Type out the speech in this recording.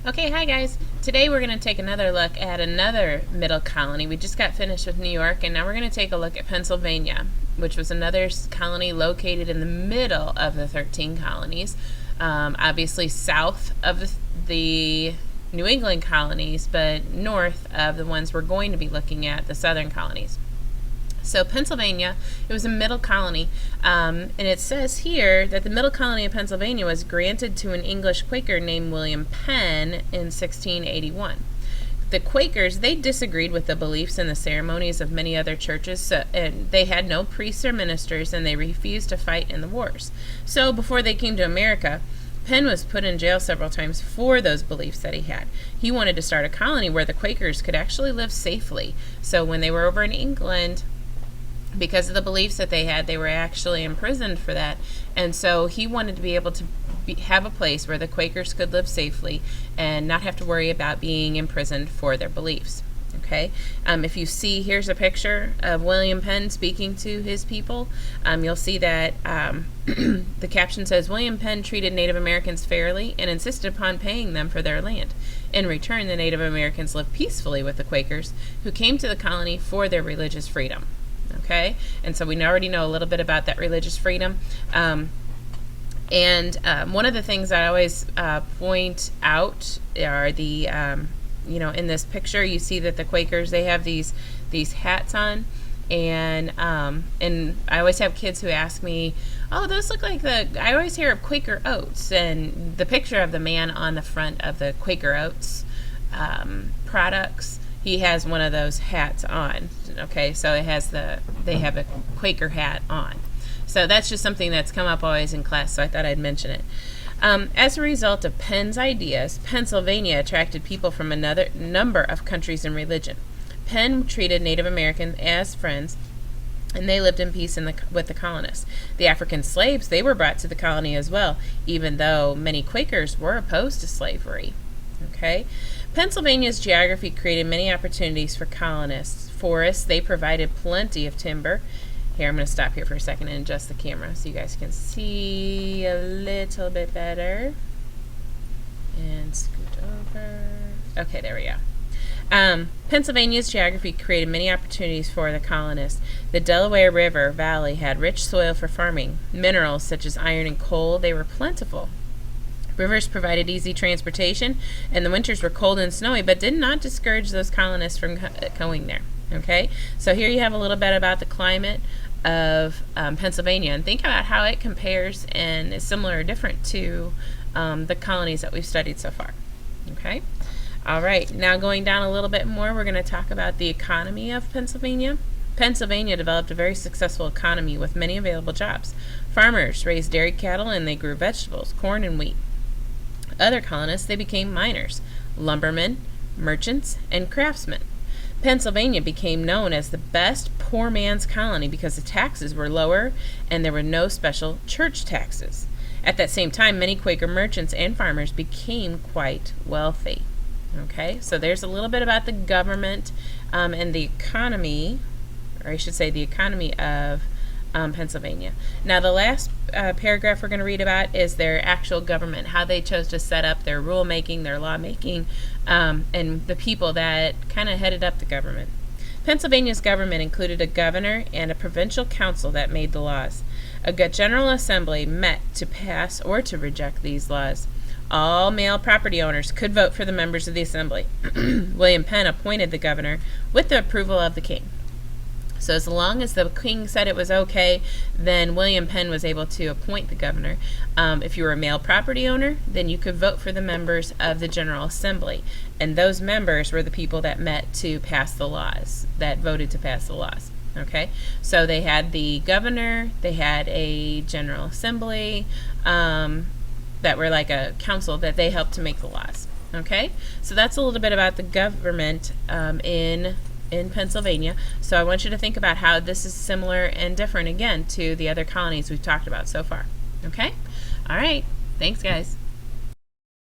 Okay, hi guys. Today we're going to take another look at another middle colony. We just got finished with New York, and now we're going to take a look at Pennsylvania, which was another colony located in the middle of the 13 colonies, obviously south of the New England colonies, but north of the ones we're going to be looking at, the southern colonies. So Pennsylvania, it was a middle colony, and it says here that the middle colony of Pennsylvania was granted to an English Quaker named William Penn in 1681. The Quakers, they disagreed with the beliefs and the ceremonies of many other churches, and they had no priests or ministers, and they refused to fight in the wars. So before they came to America, Penn was put in jail several times for those beliefs that he had. He wanted to start a colony where the Quakers could actually live safely. So when they were over in England, because of the beliefs that they had, they were actually imprisoned for that. And so he wanted to be able to have a place where the Quakers could live safely and not have to worry about being imprisoned for their beliefs. Okay, if you see, here's a picture of William Penn speaking to his people. You'll see that the caption says, William Penn treated Native Americans fairly and insisted upon paying them for their land. In return, the Native Americans lived peacefully with the Quakers, who came to the colony for their religious freedom. Okay, and so we already know a little bit about that religious freedom. One of the things I always point out are the, in this picture, you see that the Quakers, they have these hats on, and I always have kids who ask me, oh, those look like I always hear of Quaker Oats, and the picture of the man on the front of the Quaker Oats products, he has one of those hats on. Okay, so they have a Quaker hat on. So that's just something that's come up always in class, so I thought I'd mention it. As a result of Penn's ideas, Pennsylvania attracted people from another number of countries and religion. Penn treated Native Americans as friends, and they lived in peace with the colonists. The African slaves, they were brought to the colony as well, even though many Quakers were opposed to slavery. Okay, Pennsylvania's geography created many opportunities for colonists. Forests, they provided plenty of timber. Here, I'm going to stop here for a second and adjust the camera so you guys can see a little bit better. And scoot over. Okay, there we go. Pennsylvania's geography created many opportunities for the colonists. The Delaware River Valley had rich soil for farming. Minerals such as iron and coal, they were plentiful. Rivers provided easy transportation, and the winters were cold and snowy, but did not discourage those colonists from going there. Okay, so here you have a little bit about the climate of Pennsylvania, and think about how it compares and is similar or different to the colonies that we've studied so far. Okay, all right, now going down a little bit more, we're going to talk about the economy of Pennsylvania. Pennsylvania developed a very successful economy with many available jobs. Farmers raised dairy cattle, and they grew vegetables, corn and wheat. Other colonists, they became miners, lumbermen, merchants, and craftsmen. Pennsylvania became known as the best poor man's colony because the taxes were lower and there were no special church taxes. At that same time, many Quaker merchants and farmers became quite wealthy. Okay, so there's a little bit about the government and the economy, or I should say the economy of Pennsylvania. Now the last paragraph we're going to read about is their actual government, how they chose to set up their rulemaking, their lawmaking, and the people that kind of headed up the government. Pennsylvania's government included a governor and a provincial council that made the laws. A General Assembly met to pass or to reject these laws. All male property owners could vote for the members of the assembly. William Penn appointed the governor with the approval of the king. So as long as the king said it was okay, then William Penn was able to appoint the governor. If you were a male property owner, then you could vote for the members of the General Assembly. And those members were the people that met to pass the laws, that voted to pass the laws. Okay, so they had the governor, they had a General Assembly, that were like a council that they helped to make the laws. Okay, so that's a little bit about the government in Pennsylvania. So I want you to think about how this is similar and different again to the other colonies we've talked about so far. Okay? All right. Thanks, guys.